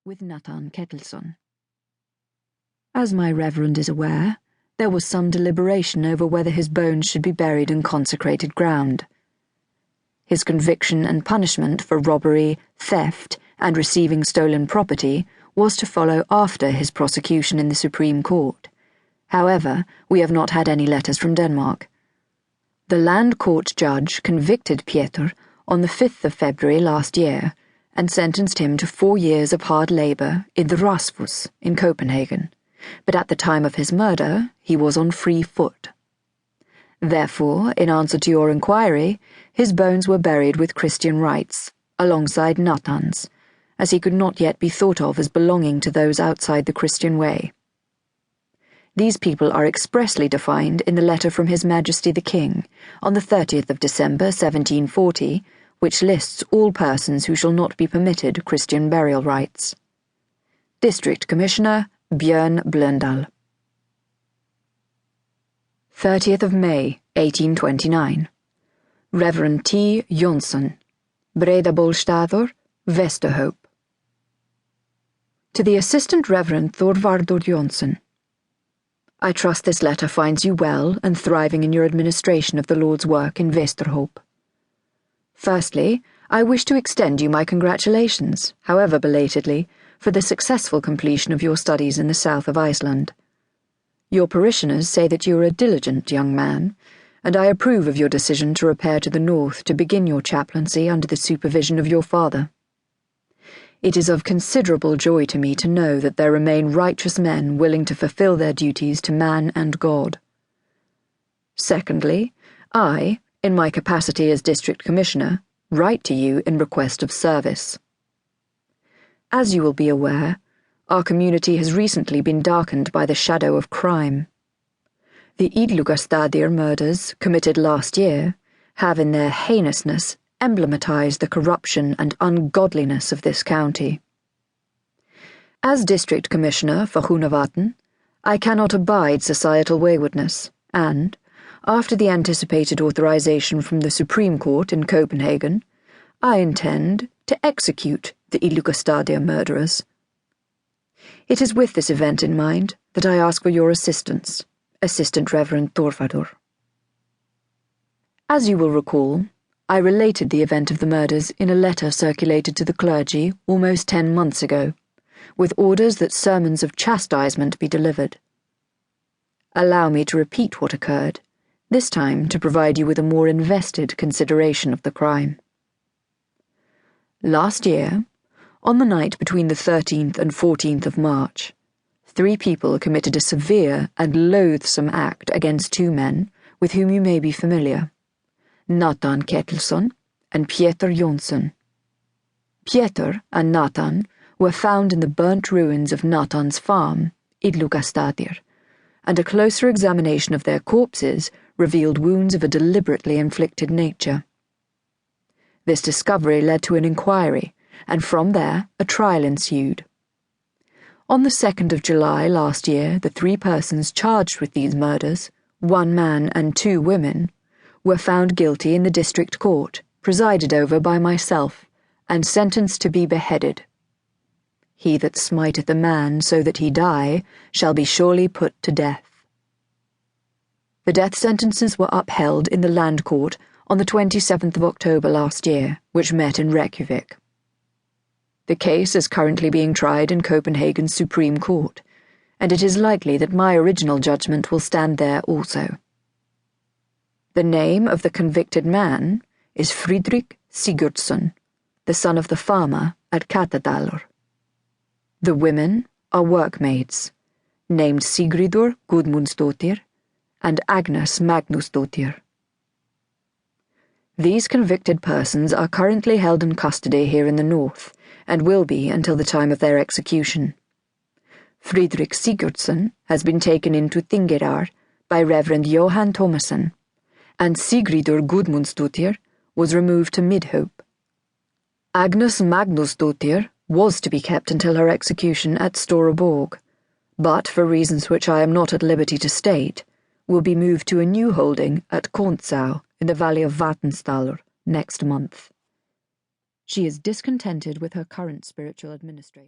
with Nathan Ketilsson. As my reverend is aware, there was some deliberation over whether his bones should be buried in consecrated ground. His conviction and punishment for robbery, theft, and receiving stolen property was to follow after his prosecution in the Supreme Court. However, we have not had any letters from Denmark. The land court judge convicted Pieter on the 5th of February last year and sentenced him to 4 years of hard labour in the Rasmus in Copenhagen, but at the time of his murder he was on free foot. Therefore, in answer to your inquiry, his bones were buried with Christian rites, alongside Nathan's, as he could not yet be thought of as belonging to those outside the Christian way. These people are expressly defined in the letter from His Majesty the King on the 30th of December 1740, which lists all persons who shall not be permitted Christian burial rites. District Commissioner Bjørn Bløndal. 30th of May, 1829. Reverend T. Jonsson, Bredabolstaður, Vesterhope. To the Assistant Reverend Thorvardur Jonsson. I trust this letter finds you well and thriving in your administration of the Lord's work in Vesterhope. Firstly, I wish to extend you my congratulations, however belatedly, for the successful completion of your studies in the south of Iceland. Your parishioners say that you are a diligent young man, and I approve of your decision to repair to the north to begin your chaplaincy under the supervision of your father. It is of considerable joy to me to know that there remain righteous men willing to fulfill their duties to man and God. Secondly, I, in my capacity as District Commissioner, write to you in request of service. As you will be aware, our community has recently been darkened by the shadow of crime. The Illugastadir murders, committed last year, have in their heinousness emblematized the corruption and ungodliness of this county. As District Commissioner for Hunavaten, I cannot abide societal waywardness, and, after the anticipated authorization from the Supreme Court in Copenhagen, I intend to execute the Illugastadir murderers. It is with this event in mind that I ask for your assistance, Assistant Reverend Thorvardur. As you will recall, I related the event of the murders in a letter circulated to the clergy almost 10 months ago, with orders that sermons of chastisement be delivered. Allow me to repeat what occurred, this time to provide you with a more invested consideration of the crime. Last year, on the night between the 13th and 14th of March, 3 people committed a severe and loathsome act against 2 men with whom you may be familiar, Nathan Ketilsson and Pieter Jonsson. Pieter and Nathan were found in the burnt ruins of Nathan's farm, Illugastadir, and a closer examination of their corpses revealed wounds of a deliberately inflicted nature. This discovery led to an inquiry, and from there a trial ensued. On the 2nd of July last year, the 3 persons charged with these murders, 1 man and 2 women, were found guilty in the district court, presided over by myself, and sentenced to be beheaded. He that smiteth a man so that he die shall be surely put to death. The death sentences were upheld in the land court on the 27th of October last year, which met in Reykjavik. The case is currently being tried in Copenhagen's Supreme Court, and it is likely that my original judgment will stand there also. The name of the convicted man is Friðrik Sigurdsson, the son of the farmer at Katadalur. The women are workmaids, named Sigridur Gudmundsdóttir and Agnes Magnusdóttir. These convicted persons are currently held in custody here in the north, and will be until the time of their execution. Friðrik Sigurdsson has been taken into Þingeyrar by Reverend Johan Thomason, and Sigridur Gudmundsdóttir was removed to Midhope. Agnes Magnusdóttir was to be kept until her execution at Storeborg, but for reasons which I am not at liberty to state, will be moved to a new holding at Kontsau in the valley of Vatnsdalur next month. She is discontented with her current spiritual administrator.